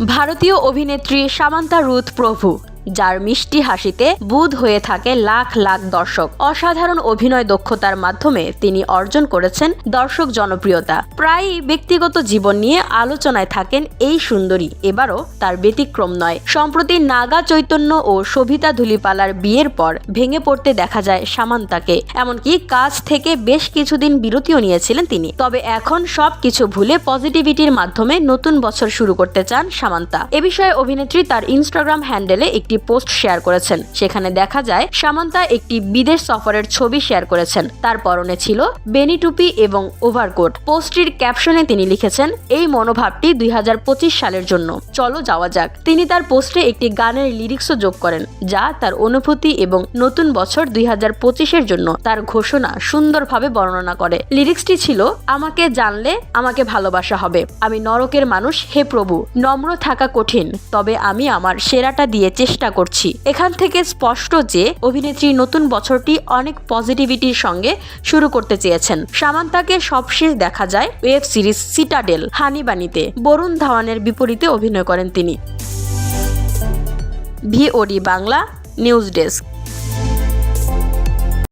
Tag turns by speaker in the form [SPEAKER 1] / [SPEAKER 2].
[SPEAKER 1] ভারতীয় অভিনেত্রী সামান্তা রুথ প্রভু, যার মিষ্টি হাসিতে বুঁদ হয়ে থাকে লাখ লাখ দর্শক। অসাধারণ অভিনয় দক্ষতার মাধ্যমে তিনি অর্জন করেছেন দর্শক জনপ্রিয়তা। প্রায়ই ব্যক্তিগত জীবন নিয়ে আলোচনায় থাকেন এই সুন্দরী, এবারও তার ব্যতিক্রম নয়। সম্প্রতি নাগা চৈতন্য ও সবিতা ধুলিপালার বিয়ের পর ভেঙে পড়তে দেখা যায় সামান্তাকে। এমনকি কাজ থেকে বেশ কিছুদিন বিরতিও নিয়েছিলেন তিনি। তবে এখন সবকিছু ভুলে পজিটিভিটির মাধ্যমে নতুন বছর শুরু করতে চান সামান্তা। এ বিষয়ে অভিনেত্রী তার ইনস্টাগ্রাম হ্যান্ডেলে একটি পোস্ট শেয়ার করেছেন। সেখানে দেখা যায় সামান্তা একটি বিদেশ সফরের ছবি শেয়ার করেছেন। তার পরনে ছিল বেনি টুপি এবং ওভারকোট। পোস্টটির ক্যাপশনে তিনি লিখেছেন, এই মনোভাবটি 2025 সালের জন্য, চলো যাওয়া যাক। তিনি তার পোস্টে একটি গানের লিরিক্সও যোগ করেন, যা তার অনুভূতি এবং নতুন বছর 2025-এর জন্য তার ঘোষণা সুন্দরভাবে বর্ণনা করে। লিরিক্সটি ছিল, আমাকে জানলে আমাকে ভালোবাসা হবে, আমি নরকের মানুষ, হে প্রভু, নম্র থাকা কঠিন, তবে আমি আমার সেরাটা দিয়ে চেষ্টা করছি। এখান থেকে স্পষ্ট যে অভিনেত্রী নতুন বছরটি অনেক পজিটিভিটির সঙ্গে শুরু করতে চেয়েছেন। সামান্তাকে সবশেষ দেখা যায় ওয়েব সিরিজ সিটাডেল হানিবানিতে বরুণ ধাওয়ানের বিপরীতে অভিনয় করেন তিনি। VOD Bangla news desk.